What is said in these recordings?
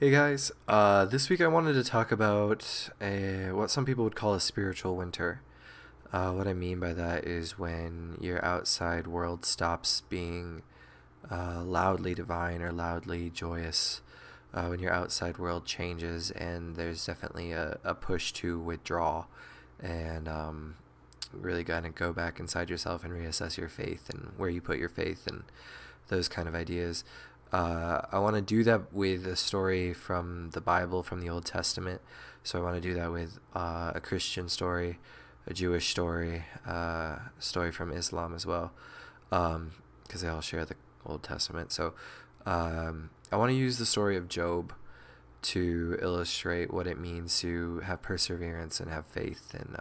Hey guys, this week I wanted to talk about what some people would call a spiritual winter. What I mean by that is when your outside world stops being loudly divine or loudly joyous, when your outside world changes and there's definitely a push to withdraw and really kind of go back inside yourself and reassess your faith and where you put your faith and those kind of ideas. I want to do that with a story from the Bible, from the Old Testament. So I want to do that with a Christian story, a Jewish story, a story from Islam as well, because they all share the Old Testament. So I want to use the story of Job to illustrate what it means to have perseverance and have faith and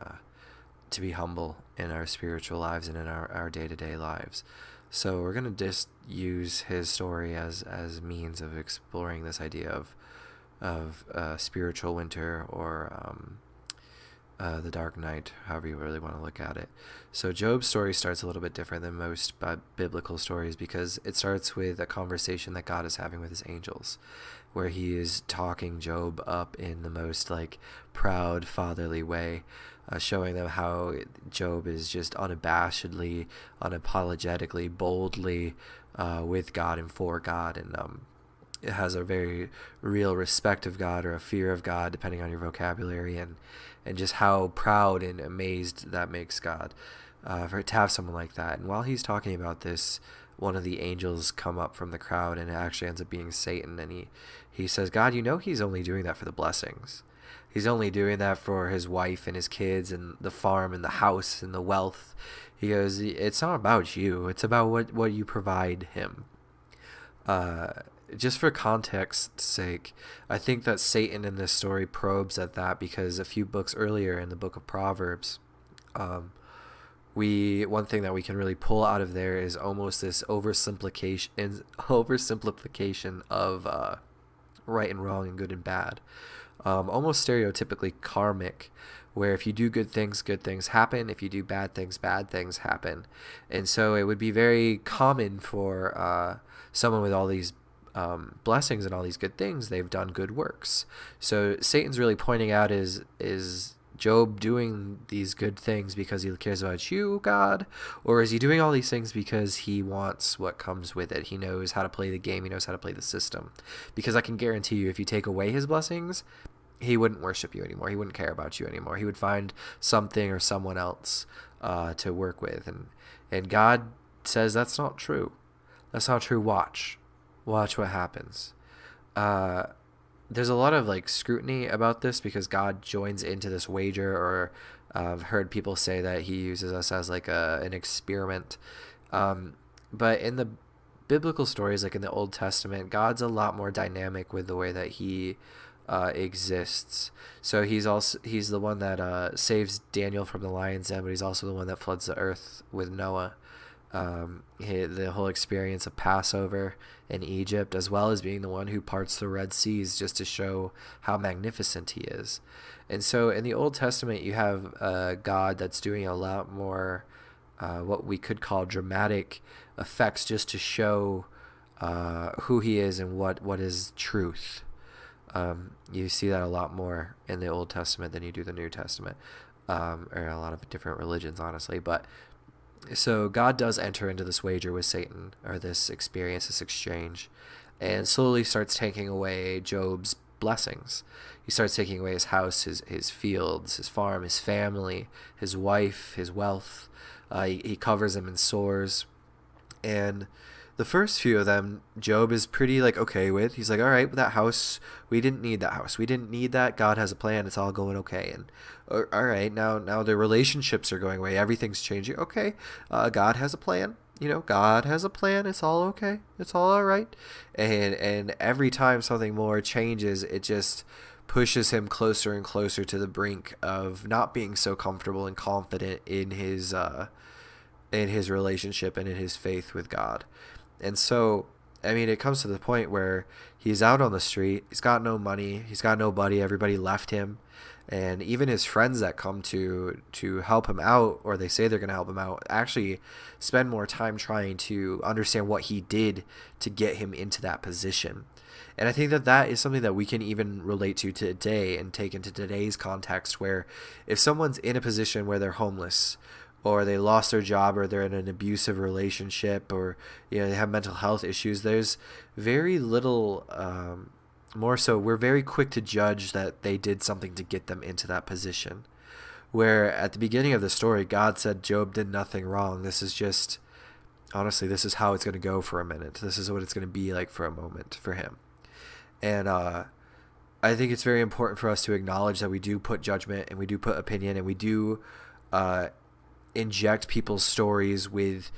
to be humble in our spiritual lives and in our day-to-day lives. So we're going to just use his story as means of exploring this idea of spiritual winter or the dark night, however you really want to look at it. So Job's story starts a little bit different than most biblical stories because it starts with a conversation that God is having with his angels, where he is talking Job up in the most like proud fatherly way, showing them how Job is just unabashedly, unapologetically, boldly with God and for God, and it has a very real respect of God or a fear of God, depending on your vocabulary, and just how proud and amazed that makes God, for it to have someone like that. And while he's talking about this, one of the angels come up from the crowd, and it actually ends up being Satan, and he says, God, he's only doing that for the blessings. He's only doing that for his wife and his kids and the farm and the house and the wealth. He goes, it's not about you. It's about what you provide him. Just for context's sake, I think that Satan in this story probes at that because a few books earlier in the book of Proverbs, one thing that we can really pull out of there is almost this oversimplification of right and wrong and good and bad, almost stereotypically karmic, where if you do good things happen. If you do bad things happen. And so it would be very common for someone with all these blessings and all these good things, they've done good works. So Satan's really pointing out is Job doing these good things because he cares about you, God? Or is he doing all these things because he wants what comes with it? He knows how to play the game. He knows how to play the system. Because I can guarantee you, if you take away his blessings, he wouldn't worship you anymore. He wouldn't care about you anymore. He would find something or someone else to work with. And God says that's not true. That's not true. Watch what happens. There's a lot of like scrutiny about this because God joins into this wager, or I've heard people say that he uses us as like an experiment. But in the biblical stories, like in the Old Testament, God's a lot more dynamic with the way that he exists. So he's the one that saves Daniel from the lion's den, but he's also the one that floods the earth with Noah. The whole experience of Passover in Egypt, as well as being the one who parts the Red Seas, just to show how magnificent he is. And so in the Old Testament, you have a God that's doing a lot more what we could call dramatic effects, just to show who he is and what is truth. You see that a lot more in the Old Testament than you do the New Testament, or a lot of different religions, honestly. But so God does enter into this wager with Satan, or this experience, this exchange, and slowly starts taking away Job's blessings. He starts taking away his house, his fields, his farm, his family, his wife, his wealth. He covers him in sores. And the first few of them, Job is pretty like okay with. He's like, all right, that house, we didn't need that house. We didn't need that. God has a plan. It's all going okay. And all right, now the relationships are going away. Everything's changing. Okay, God has a plan. God has a plan. It's all okay. It's all right. And every time something more changes, it just pushes him closer and closer to the brink of not being so comfortable and confident in his relationship and in his faith with God. And so I mean, it comes to the point where he's out on the street. He's got no money. He's got nobody. Everybody left him. And even his friends that come to help him out, or they say they're going to help him out, actually spend more time trying to understand what he did to get him into that position. And I think that that is something that we can even relate to today and take into today's context, where if someone's in a position where they're homeless, or they lost their job, or they're in an abusive relationship, or they have mental health issues, there's very little more so we're very quick to judge that they did something to get them into that position, where at the beginning of the story God said Job did nothing wrong. This is just, honestly, this is how it's going to go for a minute. This is what it's going to be like for a moment for him. And I think it's very important for us to acknowledge that we do put judgment, and we do put opinion, and we do inject people's stories with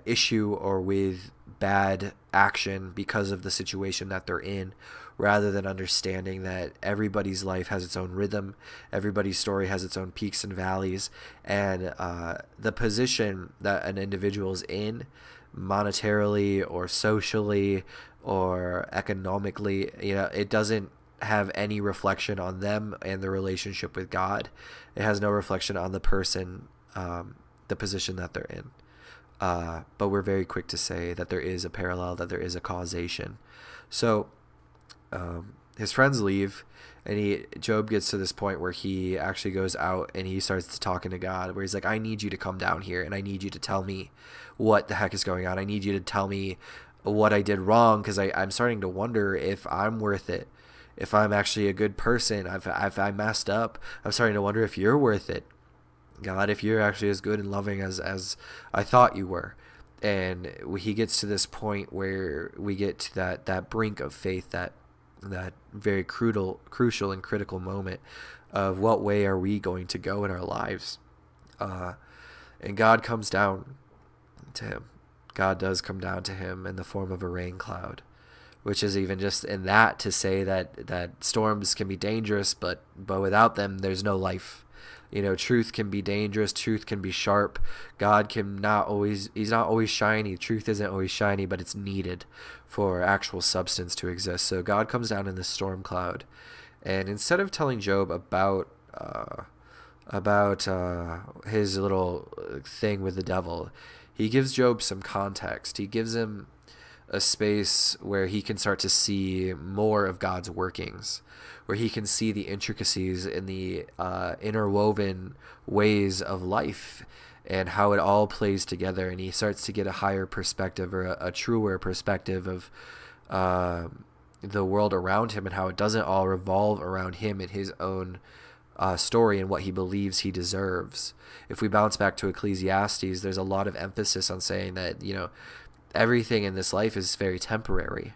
issue or with bad action because of the situation that they're in, rather than understanding that everybody's life has its own rhythm, everybody's story has its own peaks and valleys, and the position that an individual is in, monetarily or socially or economically, it doesn't have any reflection on them and their relationship with God. It has no reflection on the person, the position that they're in. But we're very quick to say that there is a parallel, that there is a causation. So his friends leave, and Job gets to this point where he actually goes out and he starts talking to God, where he's like, I need you to come down here, and I need you to tell me what the heck is going on. I need you to tell me what I did wrong, because I'm starting to wonder if I'm worth it, if I'm actually a good person. If I messed up, I'm starting to wonder if you're worth it, God, if you're actually as good and loving as I thought you were. And he gets to this point where we get to that brink of faith, that very crucial and critical moment of what way are we going to go in our lives. And God comes down to him. God does come down to him in the form of a rain cloud, which is even just in that to say that storms can be dangerous, but without them, there's no life. Truth can be dangerous. Truth can be sharp. God he's not always shiny. Truth isn't always shiny, but it's needed for actual substance to exist. So God comes down in this storm cloud, and instead of telling Job about his little thing with the devil, he gives Job some context. He gives him a space where he can start to see more of God's workings, where he can see the intricacies in the interwoven ways of life and how it all plays together. And he starts to get a higher perspective, or a truer perspective of the world around him, and how it doesn't all revolve around him and his own story and what he believes he deserves. If we bounce back to Ecclesiastes, there's a lot of emphasis on saying that, everything in this life is very temporary.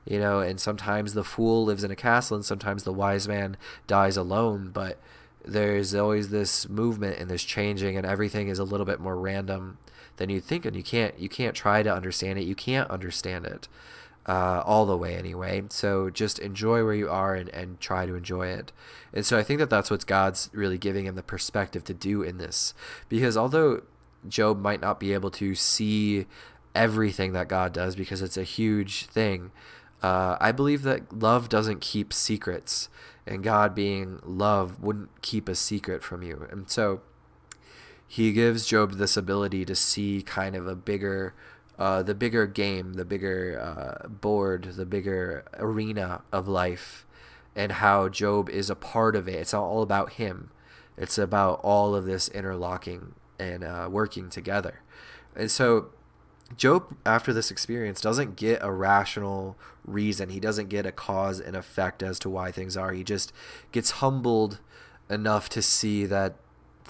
And sometimes the fool lives in a castle, and sometimes the wise man dies alone, but there's always this movement and this changing, and everything is a little bit more random than you'd think, and you can't try to understand it. You can't understand it all the way anyway. So just enjoy where you are and try to enjoy it. And so I think that that's what God's really giving him the perspective to do in this, because although Job might not be able to see everything that God does, because it's a huge thing, I believe that love doesn't keep secrets, and God, being love, wouldn't keep a secret from you. And so he gives Job this ability to see kind of the bigger game, the bigger board, the bigger arena of life, and how Job is a part of it. It's not all about him. It's about all of this interlocking and working together. And so Job, after this experience, doesn't get a rational reason. He doesn't get a cause and effect as to why things are. He just gets humbled enough to see that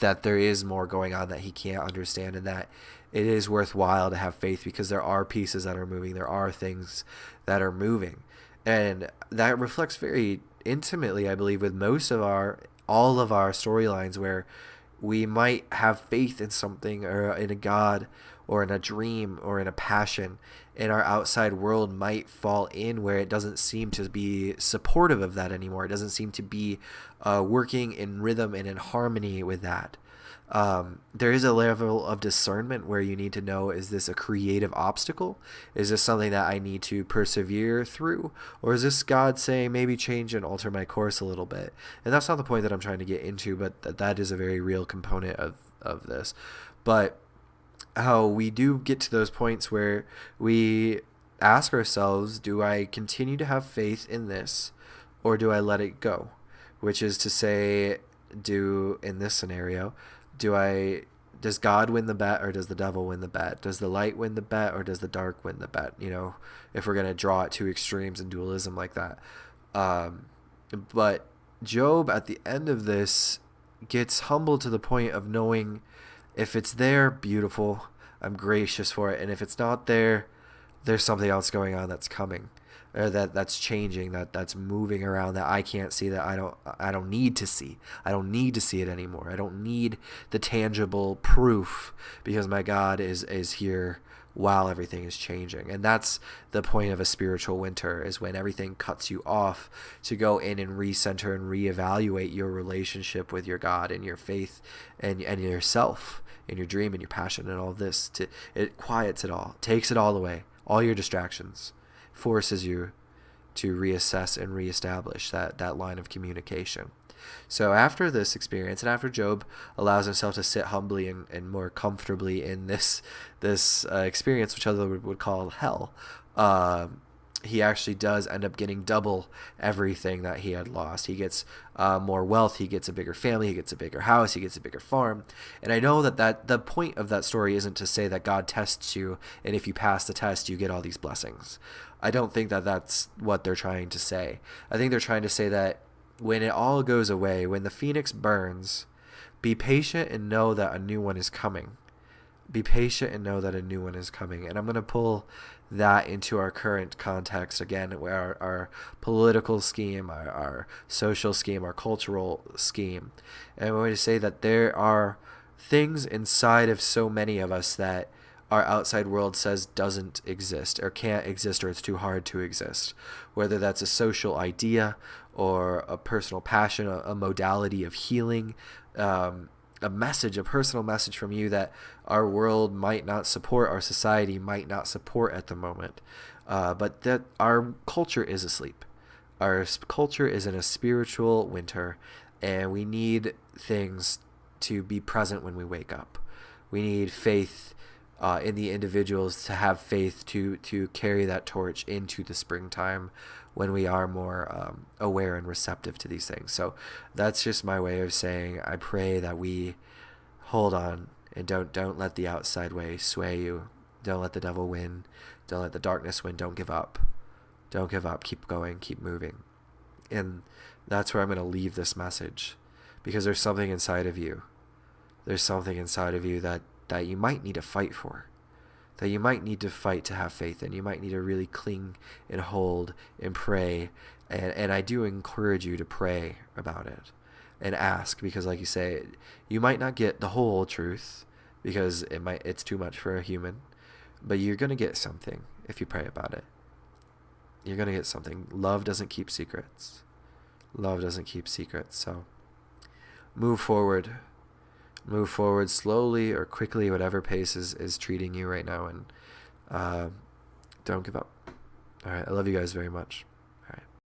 there is more going on that he can't understand, and that it is worthwhile to have faith, because there are pieces that are moving. There are things that are moving. And that reflects very intimately, I believe, with all of our storylines, where we might have faith in something, or in a God, or in a dream, or in a passion, and our outside world might fall in where it doesn't seem to be supportive of that anymore. It doesn't seem to be working in rhythm and in harmony with that. There is a level of discernment where you need to know, is this a creative obstacle? Is this something that I need to persevere through? Or is this God saying, maybe change and alter my course a little bit? And that's not the point that I'm trying to get into, but that is a very real component of this. But how we do get to those points where we ask ourselves, do I continue to have faith in this, or do I let it go? Which is to say, in this scenario, does God win the bet, or does the devil win the bet? Does the light win the bet, or does the dark win the bet? If we're going to draw it to extremes in dualism like that. But Job, at the end of this, gets humbled to the point of knowing, if it's there, beautiful, I'm gracious for it. And if it's not there, there's something else going on that's coming, or that's changing, that's moving around, that I can't see, that I don't need to see. I don't need to see it anymore. I don't need the tangible proof, because my God is here while everything is changing. And that's the point of a spiritual winter, is when everything cuts you off, to go in and recenter and reevaluate your relationship with your God and your faith and yourself and your dream and your passion and all of this. It quiets it all, takes it all away, all your distractions, forces you to reassess and reestablish that line of communication. So after this experience, and after Job allows himself to sit humbly and more comfortably in this experience, which others would call hell, he actually does end up getting double everything that he had lost. He gets more wealth, he gets a bigger family, he gets a bigger house, he gets a bigger farm. And I know that the point of that story isn't to say that God tests you, and if you pass the test, you get all these blessings. I don't think that that's what they're trying to say. I think they're trying to say that when it all goes away, when the phoenix burns, be patient and know that a new one is coming. Be patient and know that a new one is coming. And I'm going to pull that into our current context again, where our political scheme, our social scheme, our cultural scheme. And I'm going to say that there are things inside of so many of us that our outside world says doesn't exist, or can't exist, or it's too hard to exist. Whether that's a social idea, or a personal passion, a modality of healing, a personal message from you that our world might not support, our society might not support at the moment. But that our culture is asleep. Our culture is in a spiritual winter, and we need things to be present when we wake up. We need faith in the individuals, to have faith to carry that torch into the springtime, when we are more aware and receptive to these things. So that's just my way of saying, I pray that we hold on and don't let the outside way sway you. Don't let the devil win. Don't let the darkness win. Don't give up. Don't give up. Keep going. Keep moving. And that's where I'm going to leave this message, because there's something inside of you. There's something inside of you that you might need to fight for, that you might need to fight to have faith in. You might need to really cling and hold and pray. And I do encourage you to pray about it and ask, because like you say, you might not get the whole truth, because it's too much for a human, but you're going to get something if you pray about it. You're going to get something. Love doesn't keep secrets. Love doesn't keep secrets. So move forward. Move forward slowly or quickly, whatever pace is treating you right now, and don't give up. All right, I love you guys very much.